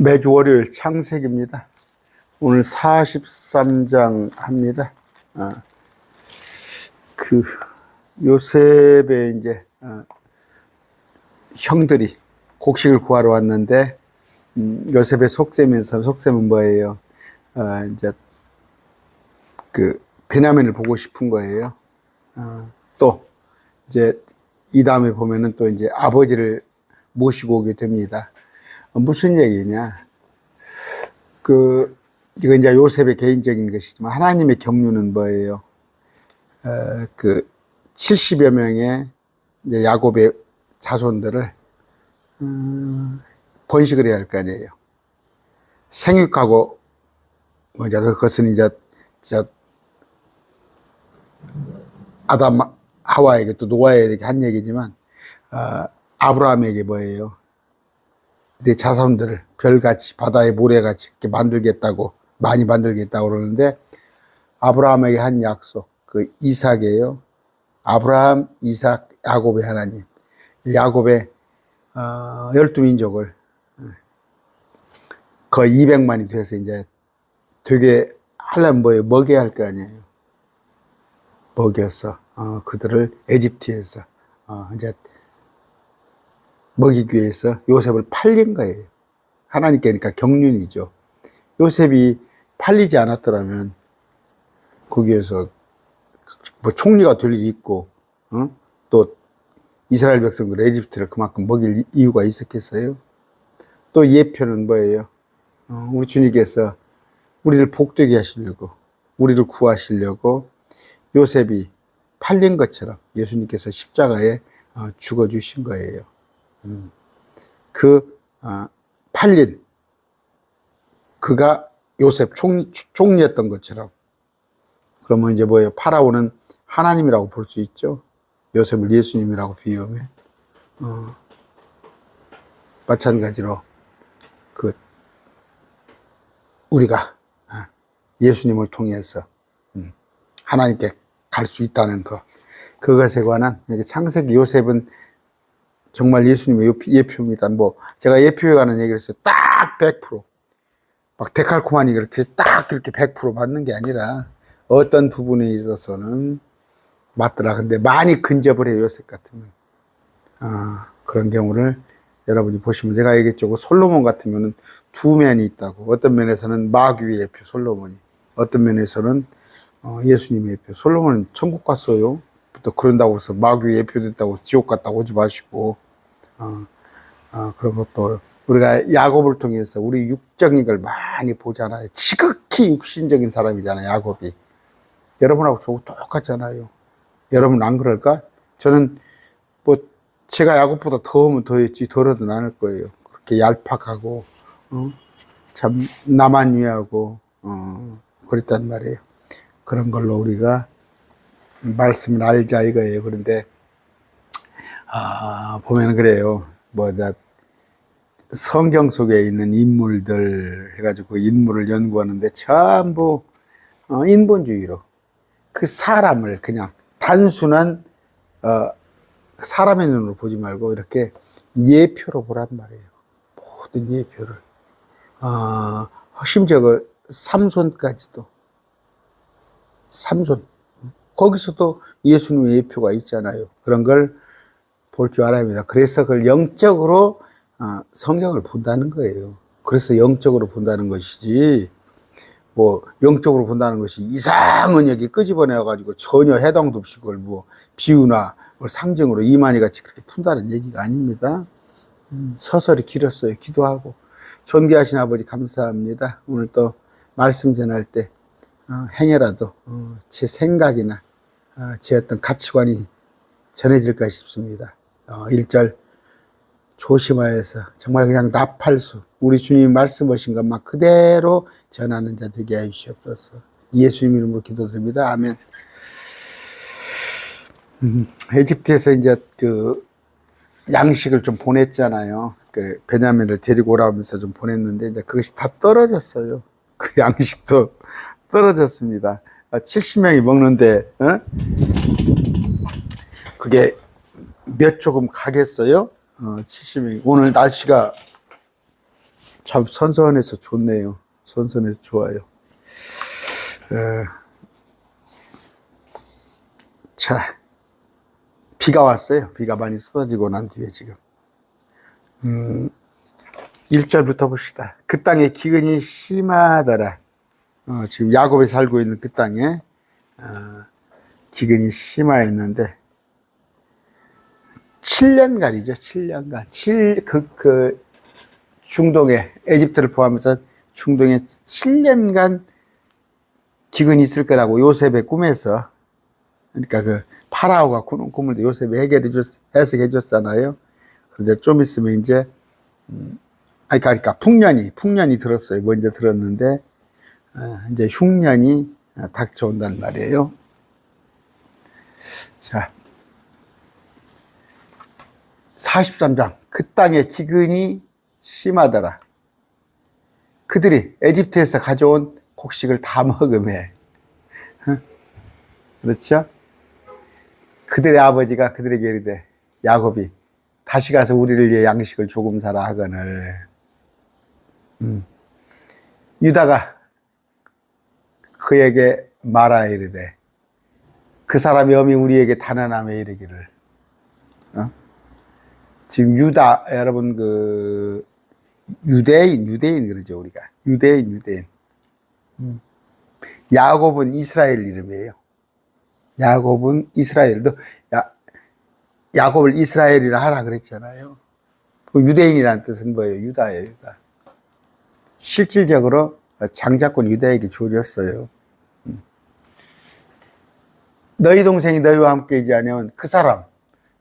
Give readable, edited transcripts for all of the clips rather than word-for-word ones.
매주 월요일 창세기입니다. 오늘 43장 합니다. 요셉의 이제 형들이 곡식을 구하러 왔는데 요셉의 속셈은 뭐예요? 이제 베냐민을 보고 싶은 거예요. 또 이제 이 다음에 보면은 또 이제 아버지를 모시고 오게 됩니다. 무슨 얘기냐? 이거 이제 요셉의 개인적인 것이지만 하나님의 경륜은 뭐예요? 70여 명의 이제 야곱의 자손들을 번식을 해야 할 거 아니에요. 생육하고 그것은 이제 아담 하와에게 또 노아에게 한 얘기지만 아브라함에게 뭐예요? 내 자손들을 별같이 바다의 모래같이 이렇게 많이 만들겠다고 그러는데 아브라함에게 한 약속, 이삭이에요. 아브라함, 이삭, 야곱의 하나님. 야곱의 12민족을 거의 200만이 돼서 이제 되게 하려면 뭐예요? 먹여야 할 거 아니에요. 먹여서 그들을 에집트에서 이제 먹이기 위해서 요셉을 팔린 거예요. 하나님께 그러니까 경륜이죠. 요셉이 팔리지 않았더라면 거기에서 뭐 총리가 될 일이 있고 또 이스라엘 백성들 에집트를 그만큼 먹일 이유가 있었겠어요? 또 예표는 뭐예요? 우리 주님께서 우리를 복되게 하시려고 우리를 구하시려고 요셉이 팔린 것처럼 예수님께서 십자가에 죽어주신 거예요. 팔린 그가 요셉 총리였던 것처럼 그러면 이제 뭐예요? 파라오는 하나님이라고 볼 수 있죠. 요셉을 예수님이라고 비유하면 마찬가지로 우리가 예수님을 통해서 하나님께 갈 수 있다는 그것에 관한 창세기 요셉은 정말 예수님의 예표입니다. 제가 예표에 관한 얘기를 했어요. 딱 100%. 막 데칼코마니 그렇게 100% 맞는 게 아니라 어떤 부분에 있어서는 맞더라. 근데 많이 근접을 해요, 요셉 같으면. 그런 경우를 여러분이 보시면 제가 얘기했죠. 솔로몬 같으면은 두 면이 있다고. 어떤 면에서는 마귀의 예표, 솔로몬이. 어떤 면에서는 예수님의 예표. 솔로몬은 천국 갔어요. 또 그런다고 해서 마귀의 예표됐다고 지옥 갔다고 오지 마시고, 그런 것도 우리가 야곱을 통해서 우리 육적인 걸 많이 보잖아요. 지극히 육신적인 사람이잖아요, 야곱이. 여러분하고 저하고 똑같잖아요. 여러분 안 그럴까? 저는 제가 야곱보다 더우면 더했지 덜어도 않을 거예요. 그렇게 얄팍하고, 참 나만 위하고, 그랬단 말이에요. 그런 걸로 우리가 말씀을 알자 이거예요. 그런데 보면 그래요. 성경 속에 있는 인물들 해가지고 인물을 연구하는데 전부 인본주의로 그 사람을 그냥 단순한 사람의 눈으로 보지 말고 이렇게 예표로 보란 말이에요. 모든 예표를 심지어 삼손까지도 삼손 거기서도 예수님의 예표가 있잖아요. 그런 걸 볼 줄 알아야 합니다. 그래서 그걸 영적으로 성경을 본다는 거예요. 그래서 영적으로 본다는 것이지 영적으로 본다는 것이 이상한 얘기 끄집어내가지고 전혀 해당도 없이 그걸 비유나 상징으로 이만희 같이 그렇게 푼다는 얘기가 아닙니다. 서설이 길었어요. 기도하고 존귀하신 아버지 감사합니다. 오늘 또 말씀 전할 때 행여라도 제 생각이나 제 어떤 가치관이 전해질까 싶습니다. 1절 조심하여서 정말 그냥 나팔수 우리 주님이 말씀하신 것만 그대로 전하는 자 되게 하여 주시옵소서. 예수님 이름으로 기도드립니다. 아멘. 에집트에서 이제 양식을 좀 보냈잖아요. 베냐민을 데리고 오라면서 좀 보냈는데 이제 그것이 다 떨어졌어요. 그 양식도 떨어졌습니다. 70명이 먹는데 그게 몇 조금 가겠어요? 70명이. 오늘 날씨가 참 선선해서 좋네요. 선선해서 좋아요. 자, 비가 왔어요. 비가 많이 쏟아지고 난 뒤에 지금. 1절부터 봅시다. 그 땅에 기근이 심하더라. 지금 야곱이 살고 있는 그 땅에 기근이 심하였는데 7년간이죠. 7년간. 그 중동에 에집트를 포함해서 중동에 7년간 기근이 있을 거라고 요셉의 꿈에서, 그러니까 그 파라오가 꾸는 꿈을 요셉이 해석해 줬잖아요. 그런데 좀 있으면 이제 그러니까 풍년이 들었어요. 먼저 들었는데 이제 흉년이 닥쳐온단 말이에요. 자, 43장. 그 땅에 기근이 심하더라. 그들이 에집트에서 가져온 곡식을 다 먹으매. 그렇죠? 그들의 아버지가 그들에게 이르되, 야곱이 다시 가서 우리를 위해 양식을 조금 사라 하거늘. 유다가 그에게 말하여 이르되, 그 사람이 엄히 우리에게 단언하며 이르기를. 지금 유다, 여러분 유대인 그러죠, 우리가. 유대인. 야곱은 이스라엘 이름이에요. 야곱은 이스라엘도, 야곱을 이스라엘이라 하라 그랬잖아요. 유대인이라는 뜻은 뭐예요? 유다예요, 유다. 실질적으로 장자권 유다에게 주어졌어요. 너희 동생이 너희와 함께 있지 않으면 그 사람,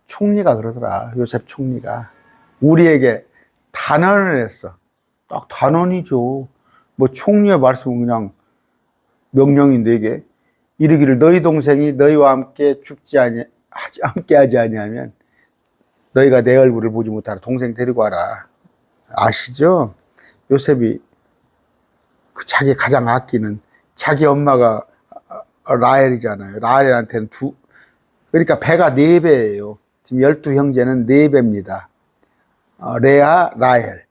총리가 그러더라. 요셉 총리가 우리에게 단언을 했어. 딱 단언이죠. 뭐 총리의 말씀은 그냥 명령인데, 이게 이르기를 너희 동생이 너희와 함께 함께 하지 아니하면 너희가 내 얼굴을 보지 못하라. 동생 데리고 와라. 아시죠? 요셉이 자기 가장 아끼는 자기 엄마가 라헬이잖아요. 라헬한테는 그러니까 배가 4배예요. 지금 12형제는 4배입니다. 레아, 라헬.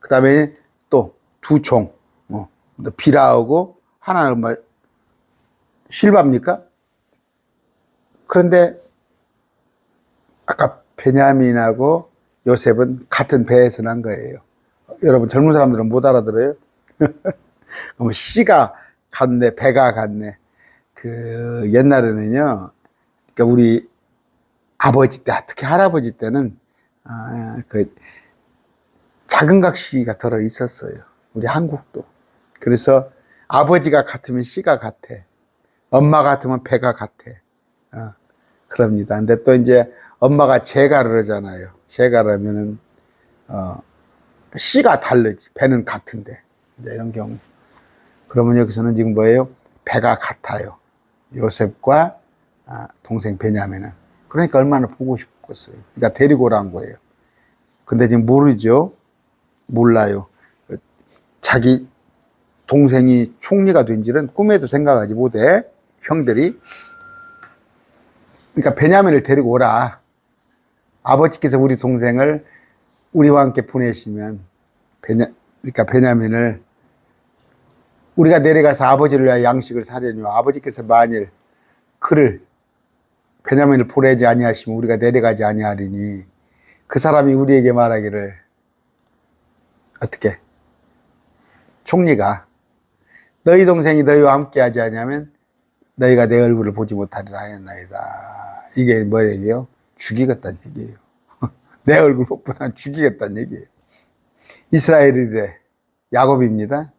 그 다음에 또 2종. 비라하고 하나는 뭐 실바입니까? 그런데 아까 베냐민하고 요셉은 같은 배에서 난 거예요. 여러분 젊은 사람들은 못 알아들어요? 그럼 씨가 같네, 배가 같네. 그 옛날에는요, 그러니까 우리 아버지 때, 특히 할아버지 때는 그 작은 각시가 들어 있었어요. 우리 한국도. 그래서 아버지가 같으면 씨가 같아. 엄마 같으면 배가 같아. 그럽니다. 근데 또 이제 엄마가 제가 그러잖아요. 제가 그러면은 씨가 다르지. 배는 같은데. 이제 이런 경우. 그러면 여기서는 지금 뭐예요? 배가 같아요. 요셉과 동생 베냐민은. 그러니까 얼마나 보고 싶겠어요. 그러니까 데리고 오라는 거예요. 근데 지금 모르죠? 몰라요. 자기 동생이 총리가 된 줄은 꿈에도 생각하지 못해. 형들이. 그러니까 베냐민을 데리고 오라. 아버지께서 우리 동생을 우리와 함께 보내시면 그러니까 베냐민을 우리가 내려가서 아버지를 위하여 양식을 사려니와 아버지께서 만일 베냐민을 보내지 아니하시면 우리가 내려가지 아니하리니 그 사람이 우리에게 말하기를 어떻게? 총리가 너희 동생이 너희와 함께 하지 않으면 너희가 내 얼굴을 보지 못하리라 하였나이다. 이게 뭐예요? 죽이겠다는 얘기예요. 내 얼굴 보다 죽이겠다는 얘기예요. 이스라엘이래 야곱입니다.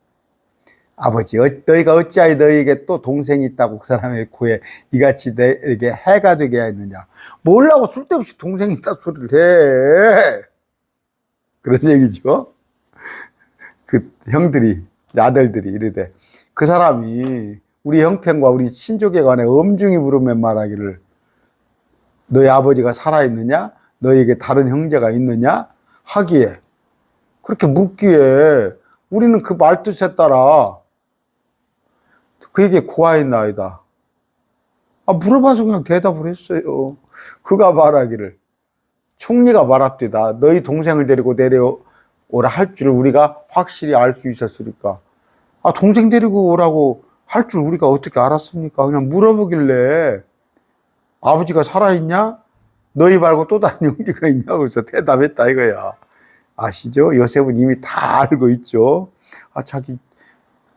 아버지, 너희가 어찌하여 너희에게 또 동생이 있다고 그 사람의 코에 이같이 내게 해가 되게 하였느냐. 뭐라고 쓸데없이 동생이 있다 소리를 해. 그런 얘기죠. 그 형들이, 아들들이 이르되 그 사람이 우리 형편과 우리 친족에 관해 엄중히 물으며 말하기를 너희 아버지가 살아있느냐? 너희에게 다른 형제가 있느냐? 하기에 그렇게 묻기에 우리는 그 말뜻에 따라 그에게 고하였나이다. 물어봐서 그냥 대답을 했어요. 그가 말하기를 총리가 말합디다. 너희 동생을 데리고 오라 할 줄을 우리가 확실히 알 수 있었으니까. 아, 동생 데리고 오라고 할 줄 우리가 어떻게 알았습니까? 그냥 물어보길래 아버지가 살아있냐? 너희 말고 또 다른 형제가 있냐고 그래서 대답했다 이거야. 아시죠? 요셉은 이미 다 알고 있죠. 아, 자기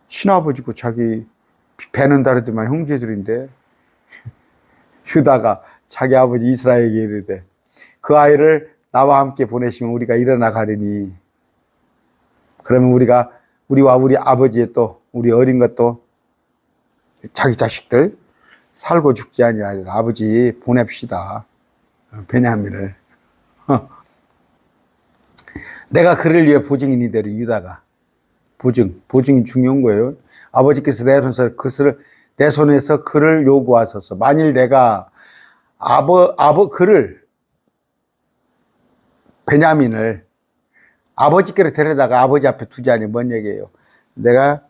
친아버지고 자기 배는 다르지만 형제들인데 유다가 자기 아버지 이스라엘에게 이르되 그 아이를 나와 함께 보내시면 우리가 일어나 가리니 그러면 우리와 우리 아버지의 또 우리 어린 것도 자기 자식들 살고 죽지 아니하리라. 아버지 보냅시다. 베냐민을. 내가 그를 위해 보증이니 되리. 유다가 보증이 중요한 거예요. 아버지께서 내 손에서 그를 요구하소서. 만일 내가 그를 베냐민을 아버지께로 데려다가 아버지 앞에 두지 않으면 뭔 얘기예요? 내가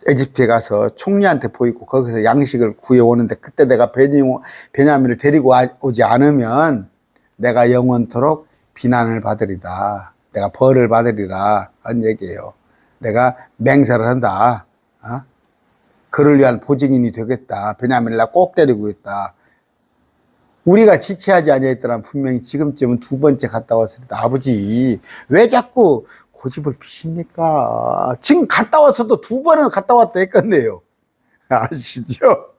에집트에 가서 총리한테 보이고 거기서 양식을 구해오는데 그때 내가 베냐민을 데리고 오지 않으면 내가 영원토록 비난을 받으리다. 내가 벌을 받으리라 하는 얘기예요. 내가 맹세를 한다. 그를 위한 보증인이 되겠다. 베냐민을 나 꼭 데리고 있다. 우리가 지체하지 아니했더라면 분명히 지금쯤은 두 번째 갔다 왔을 때 아버지 왜 자꾸 고집을 피십니까? 지금 갔다 와서도 두 번은 갔다 왔다 했겠네요. 아시죠?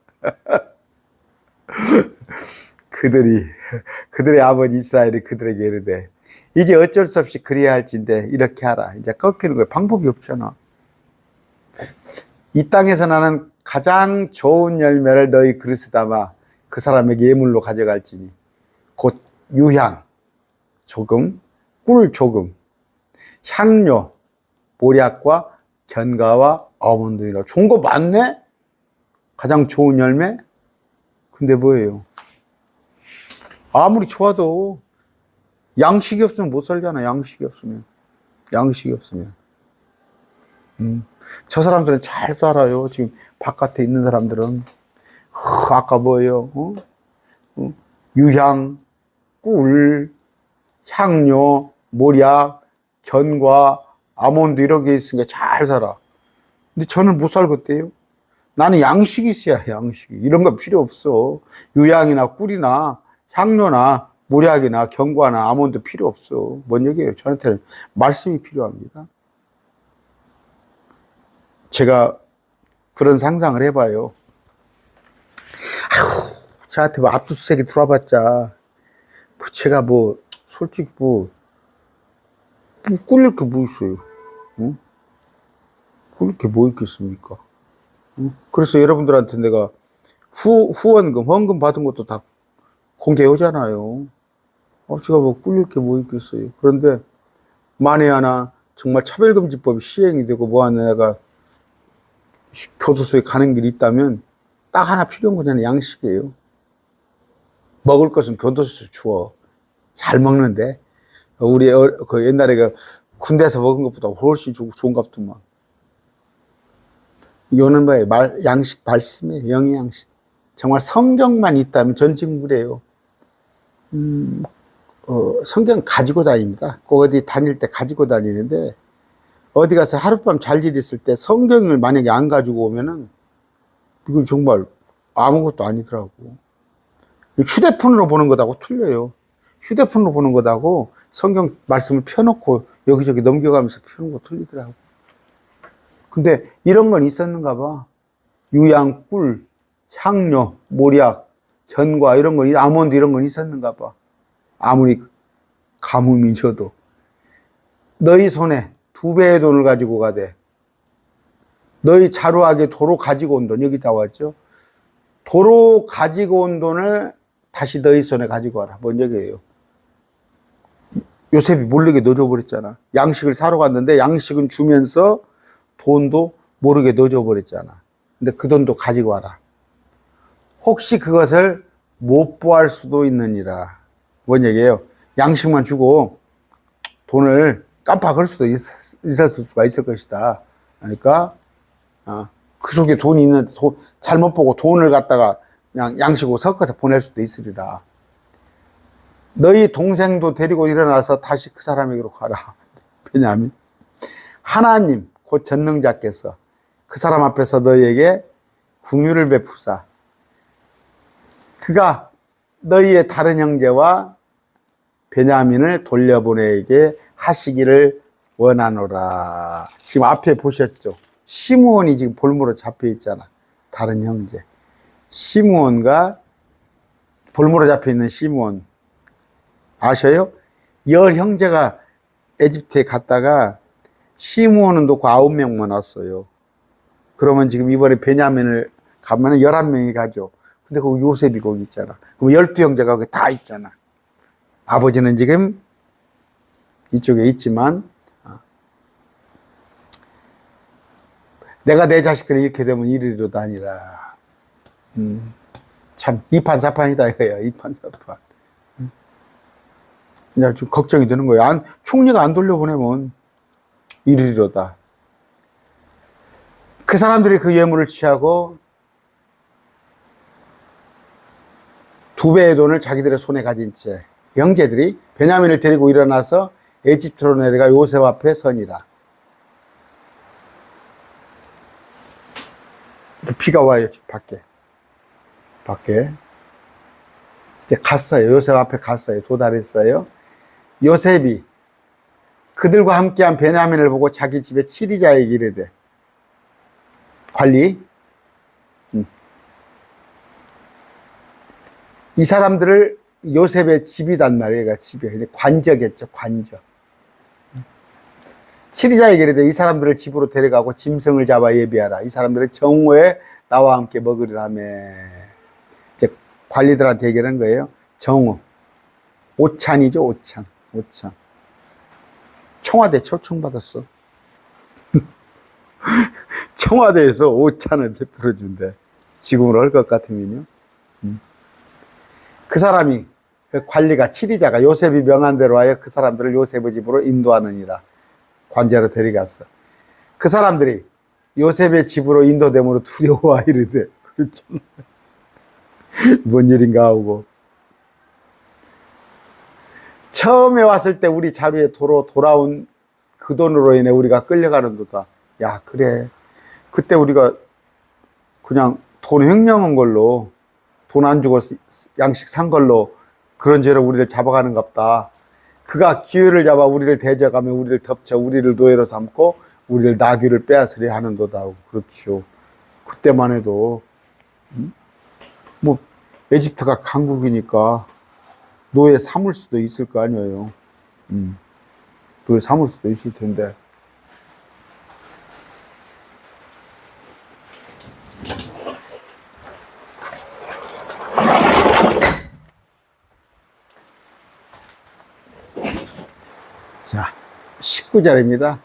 그들의 아버지 이스라엘이 그들에게 이르되 이제 어쩔 수 없이 그래야 할진데 이렇게 하라. 이제 꺾이는 거예요. 방법이 없잖아. 이 땅에서 나는 가장 좋은 열매를 너희 그릇에 담아 그 사람에게 예물로 가져갈지니 곧 유향 조금, 꿀 조금, 향료, 모략과 견과와 아몬드이라. 좋은 거 많네? 가장 좋은 열매? 근데 뭐예요? 아무리 좋아도 양식이 없으면 못 살잖아. 양식이 없으면. 저 사람들은 잘 살아요. 지금 바깥에 있는 사람들은 아까 뭐예요? 유향, 꿀, 향료, 모략, 견과, 아몬드 이런 게 있으니까 잘 살아. 근데 저는 못 살겠대요. 나는 양식이 있어야 해. 양식이. 이런 거 필요 없어. 유향이나 꿀이나 향료나 모략이나 견과나 아몬드 필요 없어. 뭔 얘기예요? 저한테는 말씀이 필요합니다. 제가 그런 상상을 해봐요. 아휴, 저한테 뭐 압수수색이 들어와봤자, 제가 솔직히 꿀릴 게 뭐 있어요? 응? 꿀릴 게 뭐 있겠습니까? 응? 그래서 여러분들한테 내가 헌금 받은 것도 다 공개하잖아요. 제가 꿀릴 게 뭐 있겠어요? 그런데 만에 하나 정말 차별금지법이 시행이 되고 내가 교도소에 가는 길이 있다면 딱 하나 필요한 거잖아요. 양식이에요. 먹을 것은 교도소에서 주워. 잘 먹는데 우리 그 옛날에 군대에서 먹은 것보다 훨씬 좋은 값도만. 이거는 뭐예요? 양식 말씀이에요. 영의 양식. 정말 성경만 있다면 전직물이에요. 성경 가지고 다닙니다. 꼭 어디 다닐 때 가지고 다니는데 어디 가서 하룻밤 잘 일 있을 때 성경을 만약에 안 가지고 오면은 이건 정말 아무것도 아니더라고. 휴대폰으로 보는 것하고 틀려요. 휴대폰으로 보는 것하고 성경 말씀을 펴놓고 여기저기 넘겨가면서 펴는 거 틀리더라고. 근데 이런 건 있었는가 봐. 유향, 꿀, 향료, 모략, 견과 이런 건, 아몬드 이런 건 있었는가 봐. 아무리 가뭄이 져도. 너희 손에 2배의 돈을 가지고 가되 너희 자루하게 도로 가지고 온 돈, 여기 다 왔죠. 도로 가지고 온 돈을 다시 너희 손에 가지고 와라. 뭔 얘기예요? 요셉이 모르게 넣어줘버렸잖아. 양식을 사러 갔는데 양식은 주면서 돈도 모르게 넣어줘버렸잖아. 근데 그 돈도 가지고 와라. 혹시 그것을 못 보할 수도 있느니라. 뭔 얘기예요? 양식만 주고 돈을 깜빡할 수도 있을 수가 있을 것이다. 그러니까 그 속에 돈이 있는데 잘못 보고 돈을 갖다가 그냥 양식으로 섞어서 보낼 수도 있으리라. 너희 동생도 데리고 일어나서 다시 그 사람에게로 가라. 베냐민. 하나님 곧 전능자께서 그 사람 앞에서 너희에게 긍휼을 베푸사 그가 너희의 다른 형제와 베냐민을 돌려보내게 하시기를 원하노라. 지금 앞에 보셨죠? 시므온이 지금 볼모로 잡혀 있잖아. 다른 형제. 시므온과 볼모로 잡혀 있는 시므온. 아셔요? 열 형제가 에집트에 갔다가 시므온은 놓고 9명만 왔어요. 그러면 지금 이번에 베냐민을 가면은 11명이 가죠. 근데 거기 요셉이 거기 있잖아. 그럼 12형제가 거기 다 있잖아. 아버지는 지금 이쪽에 있지만, 내가 내 자식들이 이렇게 되면 이리로도 아니라. 참, 이판사판이다 이거예요. 이판사판. 그냥 좀 걱정이 되는 거예요. 총리가 안 돌려보내면 이리로다. 그 사람들이 그 예물을 취하고 2배의 돈을 자기들의 손에 가진 채 형제들이 베냐민을 데리고 일어나서 에집트로 내려가 요셉 앞에 서니라. 비가 와요. 밖에 이제 갔어요. 요셉 앞에 갔어요. 도달했어요. 요셉이 그들과 함께한 베냐민을 보고 자기 집에 치리자에게 이르되 관리 이 사람들을 요셉의 집이단 말이에요. 집이 관저겠죠. 관저. 치리자에게 이르되 이 사람들을 집으로 데려가고 짐승을 잡아 예비하라. 이 사람들을 정오에 나와 함께 먹으리라며. 이제 관리들한테 얘기하는 거예요. 정오. 오찬이죠. 오찬. 청와대 초청받았어. 청와대에서 오찬을 베풀어준대. 지금으로 할 것 같으면요. 그 사람이, 그 관리가, 치리자가 요셉이 명한 대로 하여 그 사람들을 요셉의 집으로 인도하느니라. 관제로 데려갔어. 그 사람들이 요셉의 집으로 인도됨으로 두려워 이르되, 그렇죠. 뭔 일인가 하고. 처음에 왔을 때 우리 자루에 돌아온 그 돈으로 인해 우리가 끌려가는 거다. 야, 그래. 그때 우리가 그냥 돈 횡령한 걸로, 돈 안 주고 양식 산 걸로 그런 죄로 우리를 잡아가는갑다. 그가 기회를 잡아 우리를 대적하며 우리를 덮쳐 우리를 노예로 삼고 우리를 나귀를 빼앗으려 하는도다. 그렇죠. 그때만 해도 뭐 에집트가 강국이니까 노예 삼을 수도 있을 거 아니에요. 노예 삼을 수도 있을 텐데. 자, 19절입니다.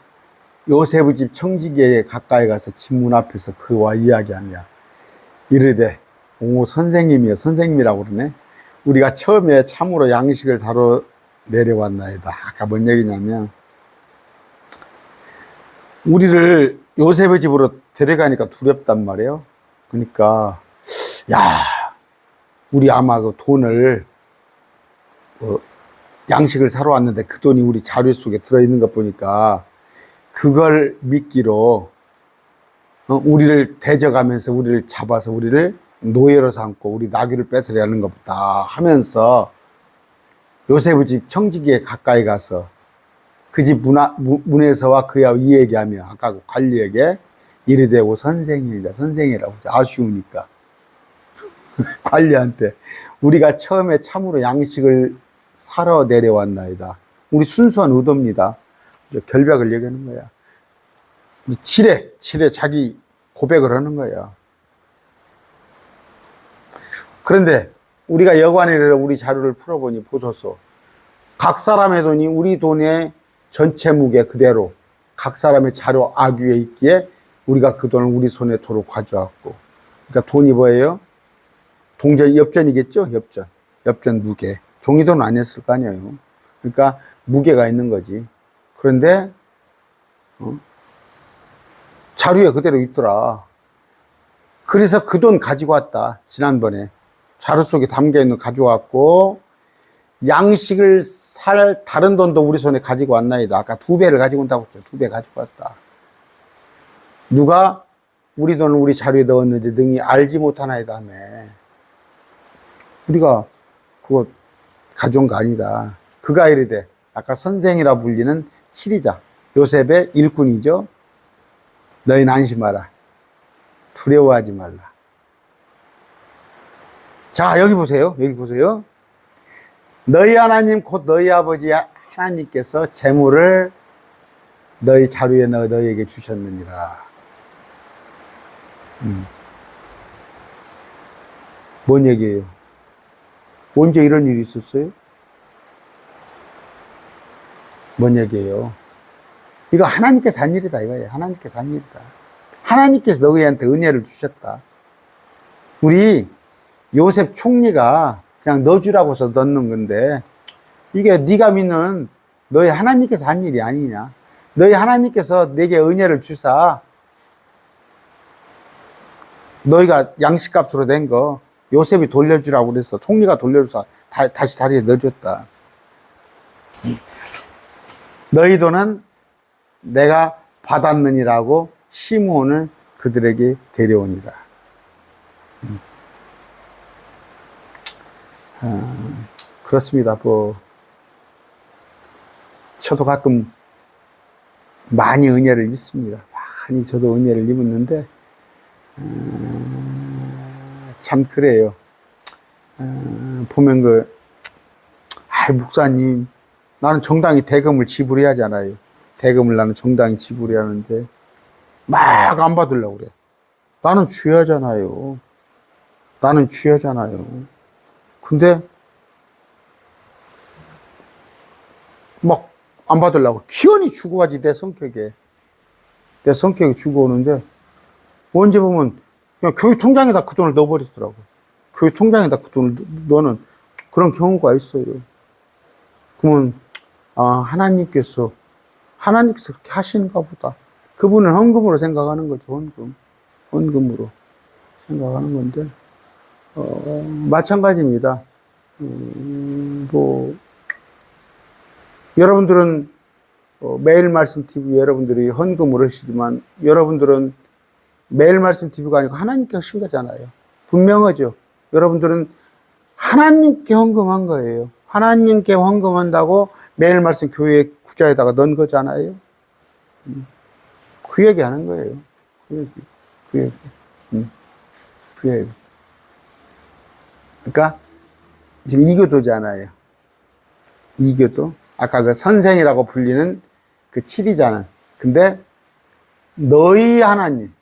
요셉의 집 청지기에 가까이 가서 집 문 앞에서 그와 이야기하며 이르되, 오, 선생님이요. 선생님이라고 그러네. 우리가 처음에 참으로 양식을 사러 내려왔나이다. 아까 뭔 얘기냐면, 우리를 요셉의 집으로 데려가니까 두렵단 말이에요. 그러니까, 야, 우리 아마 그 돈을, 양식을 사러 왔는데 그 돈이 우리 자료 속에 들어있는 것 보니까 그걸 미끼로 우리를 대적하면서 우리를 잡아서 우리를 노예로 삼고 우리 나귀를 뺏으려 하는 것보다 하면서 요셉의 집 청지기에 가까이 가서 그 집 문에서와 그와 이 얘기하며 아까 그 관리에게 이르되고 선생이다. 선생이라고 아쉬우니까 관리한테 우리가 처음에 참으로 양식을 사러 내려왔나이다. 우리 순수한 의도입니다. 결백을 얘기하는 거야. 칠해 자기 고백을 하는 거야. 그런데 우리가 여관에 이르러 우리 자료를 풀어보니 보소서. 각 사람의 돈이 우리 돈의 전체 무게 그대로 각 사람의 자료 아귀에 있기에 우리가 그 돈을 우리 손에 도로 가져왔고. 그러니까 돈이 뭐예요? 엽전이겠죠? 엽전 무게. 종이돈 아니었을 거 아니에요. 그러니까 무게가 있는 거지. 그런데 자루에 그대로 있더라. 그래서 그 돈 가지고 왔다. 지난번에 자루 속에 담겨있는 거 가져왔고 양식을 살 다른 돈도 우리 손에 가지고 왔나이다. 아까 2배를 가지고 온다고 했죠. 2배 가지고 왔다. 누가 우리 돈을 우리 자루에 넣었는지 능히 알지 못하나이다며. 우리가 그거 가져온 거 아니다. 그가 이르되, 아까 선생이라 불리는 칠이자 요셉의 일꾼이죠. 너희는 안심하라. 두려워하지 말라. 자, 여기 보세요. 여기 보세요. 너희 하나님 곧 너희 아버지 하나님께서 재물을 너희 자루에 넣어 너희에게 주셨느니라. 뭔 얘기예요? 언제 이런 일이 있었어요? 뭔 얘기예요? 이거 하나님께서 한 일이다 이거예요. 하나님께서 한 일이다. 하나님께서 너희한테 은혜를 주셨다. 우리 요셉 총리가 그냥 넣어주라고 해서 넣는 건데, 이게 네가 믿는 너희 하나님께서 한 일이 아니냐. 너희 하나님께서 내게 은혜를 주사 너희가 양식값으로 낸 거 요셉이 돌려주라고 그래서 총리가 돌려줘서 다시 다리에 넣어줬다. 너희 돈은 내가 받았느니라고 시므온을 그들에게 데려오니라. 그렇습니다. 저도 가끔 많이 은혜를 입습니다. 많이 저도 은혜를 입었는데, 참 그래요. 보면 목사님, 나는 정당히 대금을 지불해야 하잖아요. 대금을 나는 정당히 지불해야 하는데 막 안 받으려고 그래. 나는 쥐하잖아요. 나는 쥐하잖아요. 근데 막 안 받으려고 기원이 주고 가지. 내 성격에 주고 오는데 언제 보면 그냥 교회 통장에다 그 돈을 넣어버리더라고. 교회 통장에다 그 돈을 넣는 그런 경우가 있어요. 그러면 하나님께서 그렇게 하시는가 보다. 그분은 헌금으로 생각하는 거죠. 헌금으로 생각하는 건데, 마찬가지입니다. 여러분들은 매일 말씀 TV 여러분들이 헌금을 하시지만, 여러분들은 매일 말씀 TV가 아니고 하나님께 하신 거잖아요. 분명하죠. 여러분들은 하나님께 헌금한 거예요. 하나님께 헌금한다고 매일 말씀 교회 구자에다가 넣은 거잖아요. 그 얘기 하는 거예요. 그 얘기. 그러니까 지금 이교도잖아요. 이교도. 아까 그 선생이라고 불리는 그 7이자는. 근데 너희 하나님,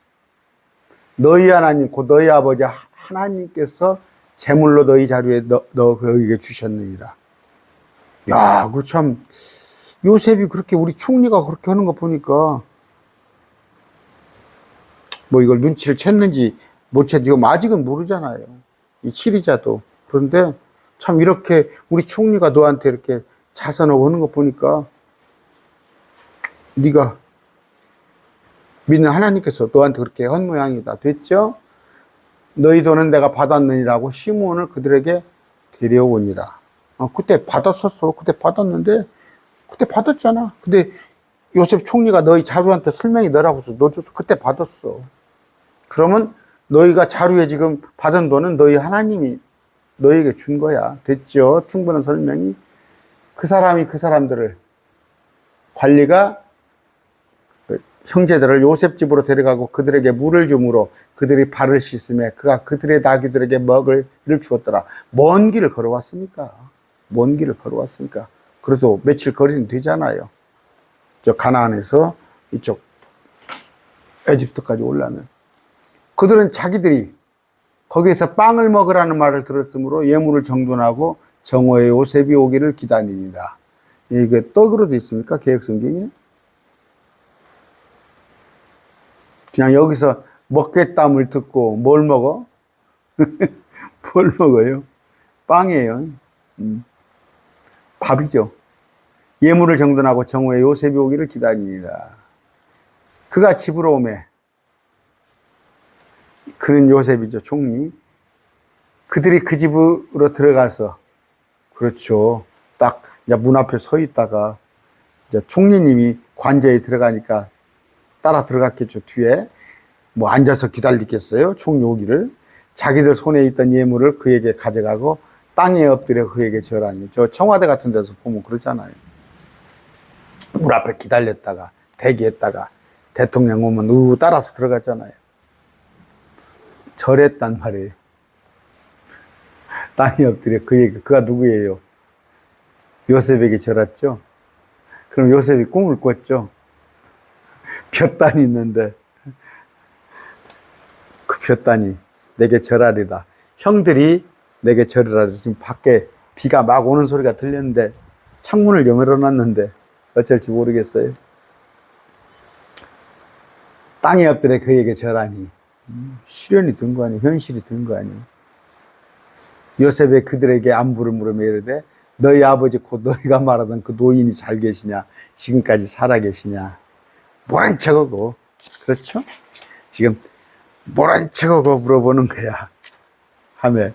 곧 너희 아버지 하나님께서 제물로 너희 자루에 너희에게 주셨느니라. 야, 그 참, 요셉이 그렇게, 우리 총리가 그렇게 하는 거 보니까, 이걸 눈치를 챘는지 못 챘는지, 아직은 모르잖아요. 이 7이자도. 그런데 참 이렇게 우리 총리가 너한테 이렇게 자선하고 하는 거 보니까, 네가 믿는 하나님께서 너한테 그렇게 한 모양이다. 됐죠? 너희 돈은 내가 받았느니라고 시므온을 그들에게 데려오니라. 그때 받았었어. 그때 받았는데, 그때 받았잖아. 근데 요셉 총리가 너희 자루한테 설명이 너라고 해서 넣어줘서 그때 받았어. 그러면 너희가 자루에 지금 받은 돈은 너희 하나님이 너희에게 준 거야. 됐죠? 충분한 설명이. 그 사람이 그 사람들을, 관리가 형제들을 요셉 집으로 데려가고 그들에게 물을 주므로 그들이 발을 씻음에 그가 그들의 나귀들에게 먹을 일을 주었더라. 먼 길을 걸어왔으니까. 그래도 며칠 거리는 되잖아요. 저 가나안에서 이쪽 에집트까지 올라면. 그들은 자기들이 거기에서 빵을 먹으라는 말을 들었으므로 예물을 정돈하고 정오에 요셉이 오기를 기다리니라. 이게 떡으로 돼 있습니까? 개혁성경에? 그냥 여기서 먹겠다물 듣고 뭘 먹어? 뭘 먹어요? 빵이에요. 밥이죠. 예물을 정돈하고 정오에 요셉이 오기를 기다리니라. 그가 집으로 오매. 그는 요셉이죠, 총리. 그들이 그 집으로 들어가서, 그렇죠. 딱 이제 문 앞에 서 있다가 이제 총리님이 관저에 들어가니까 따라 들어갔겠죠. 뒤에 뭐 앉아서 기다리겠어요. 총리 오기를. 자기들 손에 있던 예물을 그에게 가져가고 땅에 엎드려 그에게 절하니. 저 청와대 같은 데서 보면 그러잖아요. 문 앞에 기다렸다가 대기했다가 대통령 오면 따라서 들어가잖아요. 절했단 말이에요. 땅에 엎드려 그에게. 그가 누구예요? 요셉에게 절했죠. 그럼 요셉이 꿈을 꿨죠. 볕단이 있는데 그 볕단이 내게 절하리다. 형들이 내게 절하리다. 지금 밖에 비가 막 오는 소리가 들렸는데 창문을 열어놨는데 어쩔지 모르겠어요. 땅에 엎드려 그에게 절하니. 실현이 된 거 아니에요? 현실이 된 거 아니에요? 요셉이 그들에게 안부를 물으며 이르되 너희 아버지 곧 너희가 말하던 그 노인이 잘 계시냐? 지금까지 살아 계시냐? 모른 척하고. 그렇죠? 지금 모른 척하고 물어보는 거야. 하며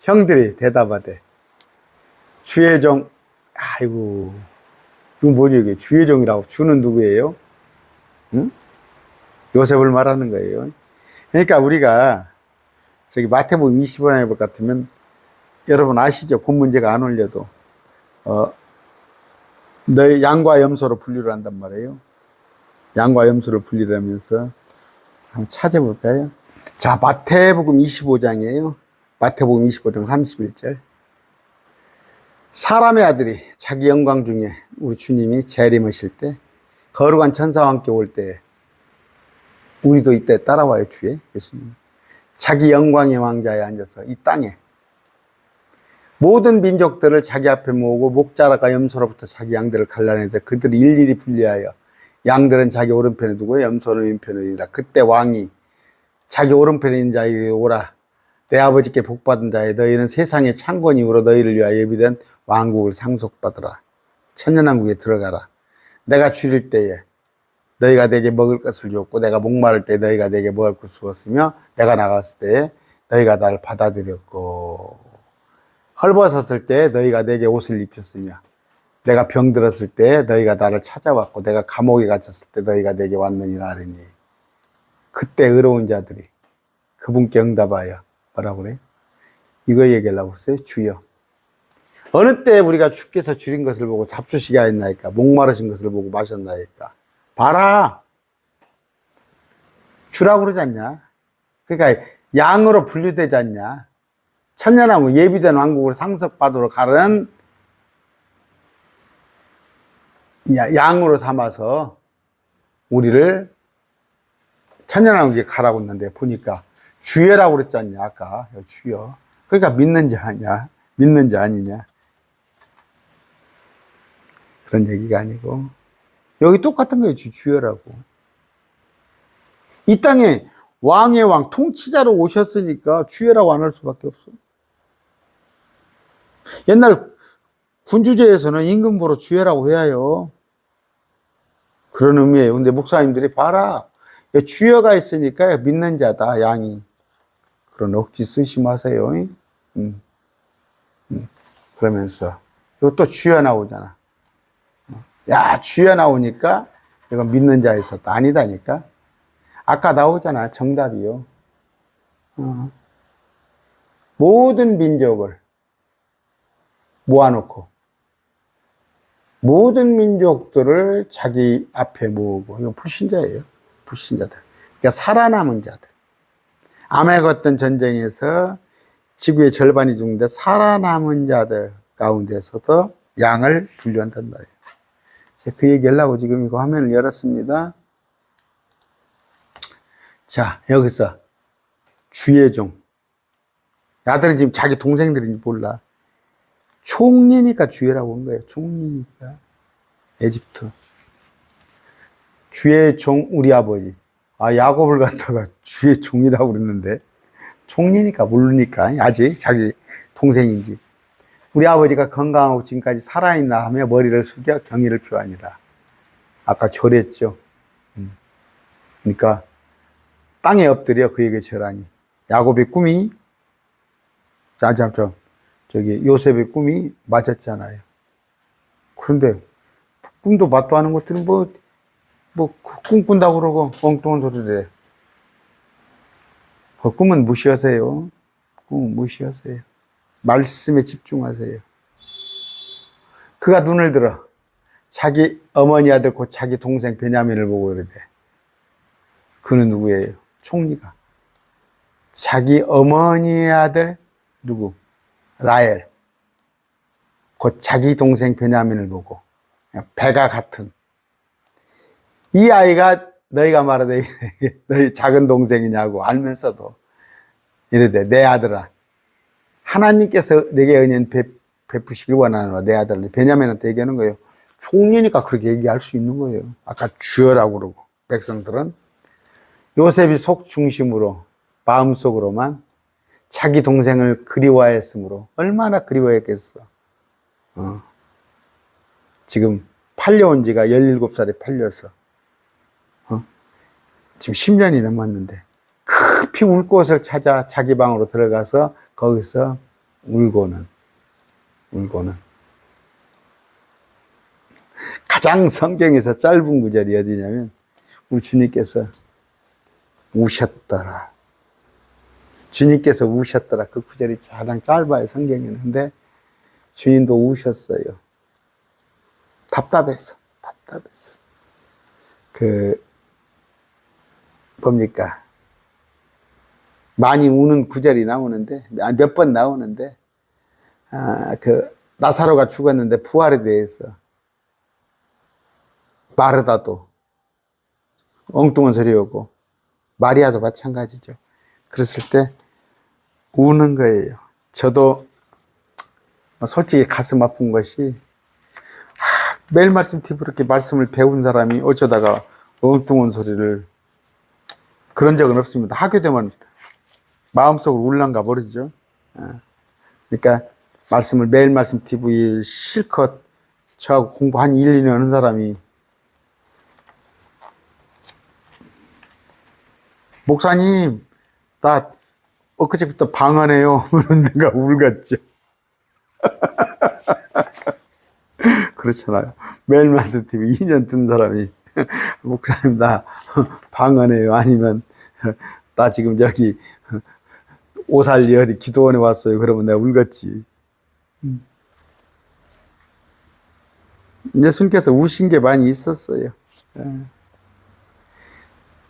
형들이 대답하되 주의 종. 아이고, 이거 뭐지 이게? 주의 종이라고. 주는 누구예요? 응? 요셉을 말하는 거예요. 그러니까 우리가 저기 마태복음 25장에 같으면 여러분 아시죠? 본 문제가 안 올려도 너희 양과 염소로 분류를 한단 말이에요. 양과 염소를 분리를 하면서 한번 찾아볼까요? 자, 마태복음 25장이에요. 마태복음 25장 31절. 사람의 아들이 자기 영광 중에 우리 주님이 재림하실 때 거룩한 천사와 함께 올 때 우리도 이때 따라와요. 주에 예수님 자기 영광의 왕자에 앉아서 이 땅에 모든 민족들을 자기 앞에 모으고 목자라가 염소로부터 자기 양들을 갈라내되 그들을 일일이 분리하여 양들은 자기 오른편에 두고 염소는 왼편에 두니라. 그때 왕이 자기 오른편에 있는 자에게 오라. 내 아버지께 복받은 자여 너희는 세상의 창건 이후로 너희를 위하여 예비된 왕국을 상속받으라. 천년왕국에 들어가라. 내가 줄일 때에 너희가 내게 먹을 것을 주었고 내가 목마를 때 너희가 내게 먹을 것을 주었으며 내가 나갔을 때에 너희가 나를 받아들였고 헐벗었을 때 너희가 내게 옷을 입혔으며 내가 병들었을 때 너희가 나를 찾아왔고 내가 감옥에 갇혔을 때 너희가 내게 왔느니라 하리니. 그때 의로운 자들이 그분께 응답하여 뭐라고 그래요? 이거 얘기하려고 했어요. 주여. 어느 때 우리가 주께서 줄인 것을 보고 잡수시게 하였나이까? 목마르신 것을 보고 마셨나이까? 봐라. 주라고 그러지 않냐? 그러니까 양으로 분류되지 않냐? 천년왕국 예비된 왕국을 상속받으러 가는 양으로 삼아서 우리를 천년왕국에 가라고 했는데 보니까 주여라고 그랬지 않냐? 아까 주여. 그러니까 믿는지 아니냐? 믿는지 아니냐? 그런 얘기가 아니고 여기 똑같은 거예요. 주여라고. 이 땅에 왕의 왕 통치자로 오셨으니까 주여라고 안 할 수밖에 없어. 옛날 군주제에서는 임금보로 주여라고 해야 해요. 그런 의미예요. 근데 목사님들이 봐라. 주여가 있으니까 믿는 자다, 양이. 그런 억지 쓰지 마세요. 그러면서 이거 또 주여 나오잖아. 야, 주여 나오니까 이건 믿는 자에서 아니다니까. 아까 나오잖아. 정답이요. 모든 민족을 모아놓고 모든 민족들을 자기 앞에 모으고, 이거 불신자예요. 불신자들. 그러니까 살아남은 자들. 아메거떤 전쟁에서 지구의 절반이 죽는데 살아남은 자들 가운데서도 양을 분류한단 말이에요. 제가 그 얘기 하려고 지금 이거 화면을 열었습니다. 자, 여기서 주의 종. 아들은 지금 자기 동생들인지 몰라. 총리니까 주의라고 한 거예요. 총리니까. 에집트. 주의 종, 우리 아버지. 아, 야곱을 갖다가 주의 종이라고 그랬는데, 총리니까 모르니까, 아직 자기 동생인지. 우리 아버지가 건강하고 지금까지 살아있나 하며 머리를 숙여 경의를 표하니라. 아까 절했죠. 그러니까, 땅에 엎드려 그에게 절하니. 야곱의 꿈이, 요셉의 꿈이 맞았잖아요. 그런데 꿈도 맞도 않은 것들은 꿈 꾼다고 그러고 엉뚱한 소리를 해. 그 꿈은 무시하세요. 꿈은 무시하세요. 말씀에 집중하세요. 그가 눈을 들어 자기 어머니 아들 곧 자기 동생 베냐민을 보고 이러대. 그는 누구예요? 총리가. 자기 어머니의 아들 누구? 라헬. 곧 자기 동생 베냐민을 보고 배가 같은 이 아이가 너희가 말하되 너희 작은 동생이냐고 알면서도 이러되 내 아들아 하나님께서 내게 은혜 베푸시길 원하노라 내 아들 베냐민한테 얘기하는 거예요. 총리니까 그렇게 얘기할 수 있는 거예요. 아까 주여라고 그러고 백성들은 요셉이 속 중심으로 마음속으로만 자기 동생을 그리워했으므로 얼마나 그리워했겠어. 지금 팔려온 지가 17살에 팔려서 지금 10년이 넘었는데 급히 울 곳을 찾아 자기 방으로 들어가서 거기서 울고는 가장 성경에서 짧은 구절이 어디냐면 우리 주님께서 우셨더라. 주님께서 우셨더라. 그 구절이 가장 짧아요, 성경에는. 근데 주님도 우셨어요. 답답해서. 뭡니까? 많이 우는 구절이 나오는데, 몇 번 나오는데, 나사로가 죽었는데 부활에 대해서 마르다도 엉뚱한 소리였고, 마리아도 마찬가지죠. 그랬을 때 우는 거예요. 저도 솔직히 가슴 아픈 것이 매일 말씀 TV 이렇게 말씀을 배운 사람이 어쩌다가 엉뚱한 소리를 그런 적은 없습니다. 하게 되면 마음속으로 울랑가 버리죠. 그러니까 말씀을 매일 말씀 TV 실컷 저하고 공부 한 1, 2년 하는 사람이 목사님 나 엊그제부터 방언해요. 그런 데가 울겠죠. 그렇잖아요. 매일 말씀 TV 2년 뜬 사람이 목사님 나 방언해요. 아니면 나 지금 저기 오살리 어디 기도원에 왔어요. 그러면 내가 울겠지. 예수님께서 우신 게 많이 있었어요.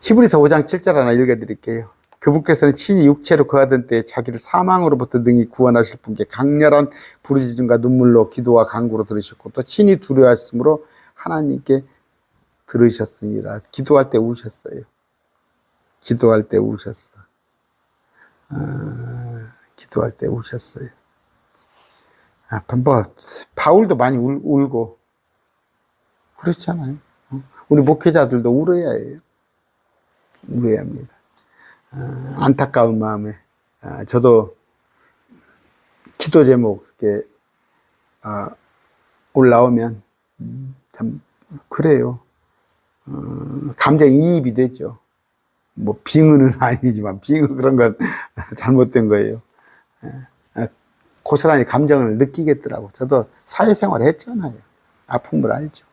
히브리서 5장 7절 하나 읽어드릴게요. 그분께서는 친히 육체로 거하던 때에 자기를 사망으로부터 능히 구원하실 분께 강렬한 부르짖음과 눈물로 기도와 간구로 들으셨고 또 친히 두려워하심으로 하나님께 들으셨으니라. 기도할 때 우셨어요. 기도할 때 우셨어. 기도할 때 우셨어요. 바울도 많이 울고 그렇잖아요. 우리 목회자들도 울어야 해요. 울어야 합니다. 안타까운 마음에 저도 기도 제목 이렇게 올라오면 참 그래요. 감정이입이 되죠. 뭐 빙의는 아니지만 빙의 그런 건 잘못된 거예요. 고스란히 감정을 느끼겠더라고. 저도 사회생활 했잖아요. 아픔을 알죠.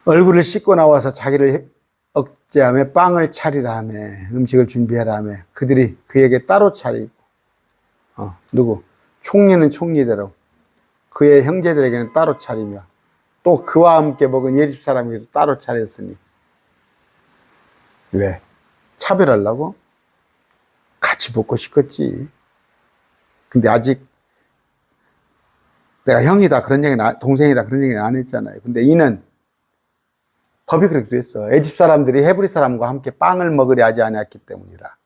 얼굴을 씻고 나와서 자기를 억제하며 빵을 차리라 하며 음식을 준비하라 하며 그들이 그에게 따로 차리고 누구? 총리는 총리대로 그의 형제들에게는 따로 차리며 또 그와 함께 먹은 예집 사람에게도 따로 차렸으니 왜? 차별하려고? 같이 먹고 싶겠지. 근데 아직 내가 형이다 그런 얘기는 동생이다 그런 얘기는 안 했잖아요. 근데 이는 법이 그렇게 됐어. 애집 사람들이 헤브리 사람과 함께 빵을 먹으려 하지 않았기 때문이라.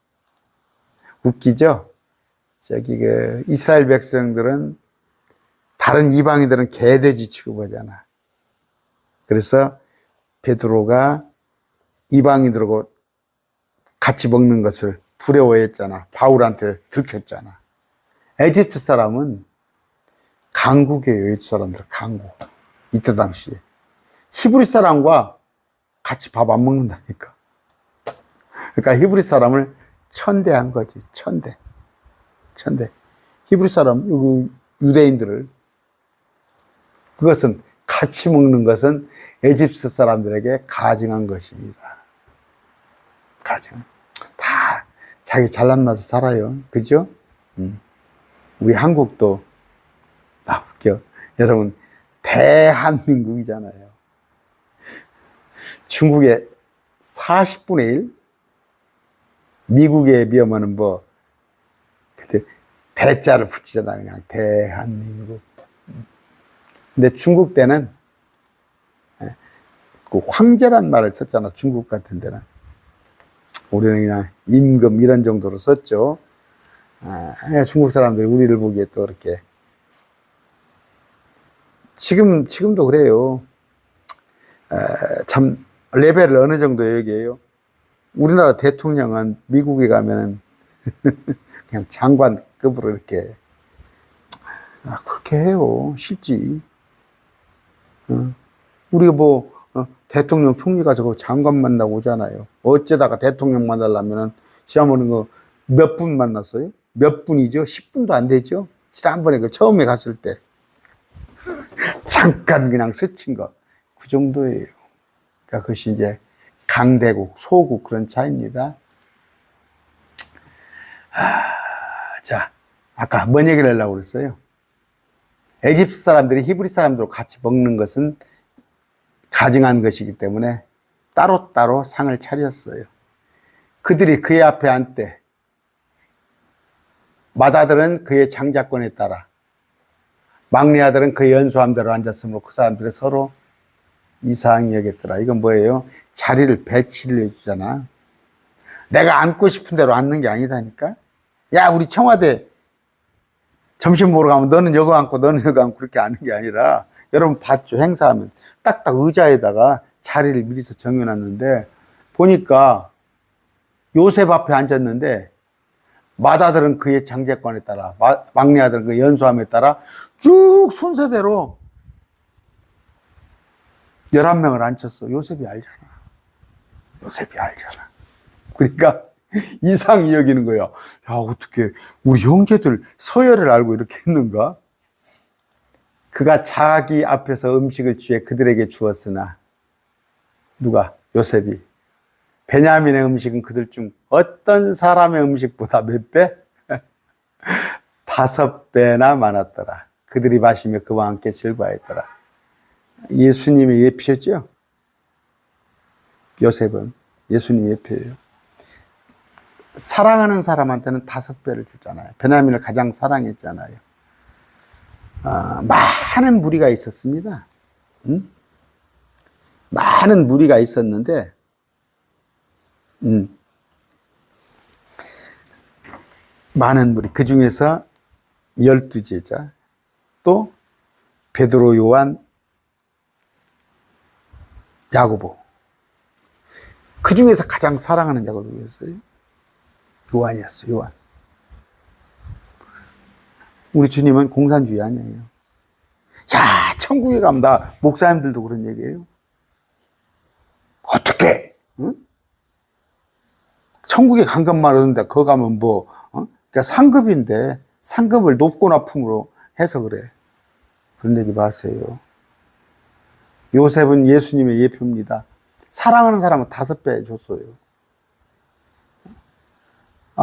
웃기죠? 이스라엘 백성들은 다른 이방인들은 개돼지 취급하잖아. 그래서 베드로가 이방인들하고 같이 먹는 것을 두려워했잖아. 바울한테 들켰잖아. 에집트 사람은 강국이에요. 에집트 사람들 강국. 이때 당시에 히브리 사람과 같이 밥 안 먹는다니까. 그러니까 히브리 사람을 천대한 거지. 천대. 히브리 사람, 유대인들을. 그것은 같이 먹는 것은 에집트 사람들에게 가증한 것이라. 가증. 다 자기 잘난 맛에 살아요. 그죠? 우리 한국도 웃겨. 여러분, 대한민국이잖아요. 중국의 40분의 1? 미국에 비하면은 그때 대자를 붙이잖아요. 그냥 대한민국. 근데 중국 때는 그 황제란 말을 썼잖아. 중국 같은 데는. 우리는 그냥 임금 이런 정도로 썼죠. 중국 사람들이 우리를 보기에 또 이렇게. 지금도 그래요. 참, 레벨을 어느 정도 얘기해요. 우리나라 대통령은 미국에 가면은 그냥 장관급으로 이렇게. 그렇게 해요. 실지. 우리가 대통령, 총리가 저거 장관 만나고 오잖아요. 어쩌다가 대통령 만나려면은, 시아버님 몇 분 만났어요? 몇 분이죠? 10분도 안 되죠? 지난번에 처음에 갔을 때. 잠깐 그냥 스친 거. 그 정도예요. 그러니까 그것이 이제 강대국, 소국 그런 차이입니다. 자, 아까 뭔 얘기를 하려고 그랬어요? 에집트 사람들이 히브리 사람들과 같이 먹는 것은 가증한 것이기 때문에 따로따로 상을 차렸어요. 그들이 그의 앞에 앉되 맏아들은 그의 장자권에 따라 막내 아들은 그의 연수함대로 앉았으므로 그 사람들이 서로 이상히 여겼더라. 이건 뭐예요? 자리를 배치를 해주잖아. 내가 앉고 싶은 대로 앉는 게 아니다니까. 야, 우리 청와대 점심 먹으러 가면 너는 여기 앉고 너는 여기 앉고 그렇게 앉는 게 아니라, 여러분 봤죠? 행사하면 딱딱 의자에다가 자리를 미리서 정해놨는데, 보니까 요셉 앞에 앉았는데 맏아들은 그의 장자권에 따라, 막내 아들은 그의 연수함에 따라 쭉 순서대로 11명을 앉혔어. 요셉이 알잖아. 요셉이 알잖아. 그러니까 이상히 여기는 거야. 야, 어떻게 우리 형제들 서열을 알고 이렇게 했는가? 그가 자기 앞에서 음식을 취해 그들에게 주었으나, 누가? 요셉이. 베냐민의 음식은 그들 중 어떤 사람의 음식보다 몇 배? 5배나 많았더라. 그들이 마시며 그와 함께 즐거워했더라. 예수님의 예표죠? 요셉은 예수님의 예표예요. 사랑하는 사람한테는 5배를 주잖아요. 베냐민을 가장 사랑했잖아요. 많은 무리가 있었습니다. 많은 무리가 있었는데, 많은 무리, 그 중에서 12제자, 또 베드로, 요한, 야고보. 그 중에서 가장 사랑하는 자가 누구였어요? 요한이었어요. 요한. 우리 주님은 공산주의 아니에요. 야, 천국에 가면 다, 목사님들도 그런 얘기예요. 어떻게? 응? 천국에 간 것만 얻는데 거 가면 그러니까 상급인데 상급을 높고 높음으로 해서 그래. 그런 얘기 마세요. 요셉은 예수님의 예표입니다. 사랑하는 사람은 5배 줬어요.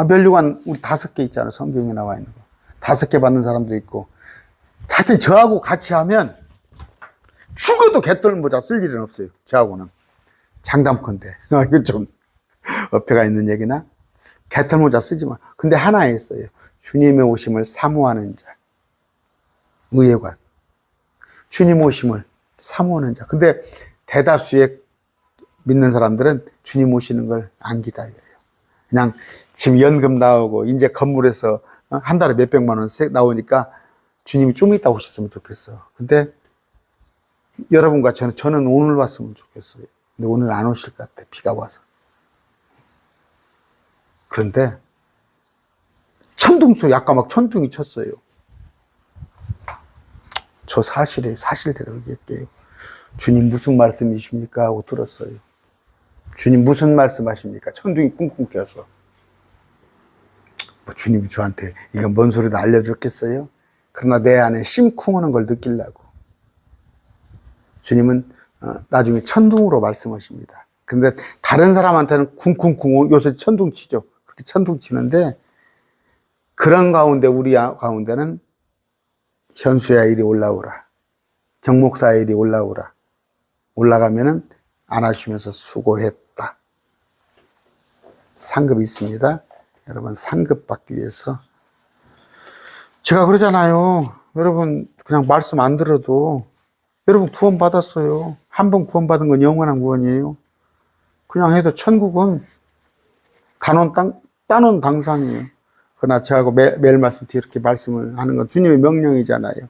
면류관 우리 5개 있잖아요. 성경에 나와 있는 거. 5개 받는 사람도 있고. 하여튼 저하고 같이 하면 죽어도 개떨 모자 쓸 일은 없어요. 저하고는. 장담컨대. 이거 좀 어폐가 있는 얘기나. 개털 모자 쓰지 마. 근데 하나 있어요. 주님의 오심을 사모하는 자. 의회관. 주님 오심을 사모하는 자. 근데 대다수의 믿는 사람들은 주님 오시는 걸 안 기다려요. 그냥 지금 연금 나오고 이제 건물에서 한 달에 몇백만 원 나오니까 주님이 좀 이따 오셨으면 좋겠어. 근데 여러분과 저는 오늘 왔으면 좋겠어요. 근데 오늘 안 오실 것 같아. 비가 와서. 그런데 천둥 소리, 아까 막 천둥이 쳤어요. 저 사실대로 얘기할게요. 주님 무슨 말씀이십니까? 하고 들었어요. 주님 무슨 말씀하십니까? 천둥이 쿵쿵 껴서. 뭐 주님이 저한테 이건 뭔 소리도 알려줬겠어요? 그러나 내 안에 심쿵하는 걸 느끼려고. 주님은 나중에 천둥으로 말씀하십니다. 근데 다른 사람한테는 쿵쿵쿵 요새 천둥 치죠. 그렇게 천둥 치는데 그런 가운데 우리 가운데는 현수야 이리 올라오라. 정목사 이리 올라오라. 올라가면은 안아주시면서 수고했다. 상급이 있습니다. 여러분 상급 받기 위해서 제가 그러잖아요. 여러분 그냥 말씀 안 들어도 여러분 구원 받았어요. 한 번 구원 받은 건 영원한 구원이에요. 그냥 해도 천국은 따놓은 당상이에요. 그러나 저하고 매일 말씀 뒤에 이렇게 말씀을 하는 건 주님의 명령이잖아요.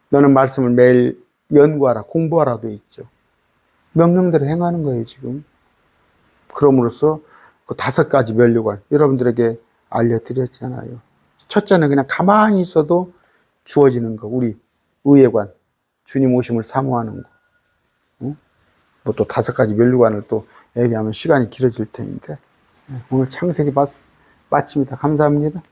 너는 말씀을 매일 연구하라, 공부하라도 있죠. 명령대로 행하는 거예요, 지금. 그럼으로써 그 5가지 면류관 여러분들에게 알려드렸잖아요. 첫째는 그냥 가만히 있어도 주어지는 거, 우리 의예관, 주님 오심을 사모하는 거. 뭐 또 5가지 면류관을 또 얘기하면 시간이 길어질 테니까 오늘 창세기 마칩니다. 감사합니다.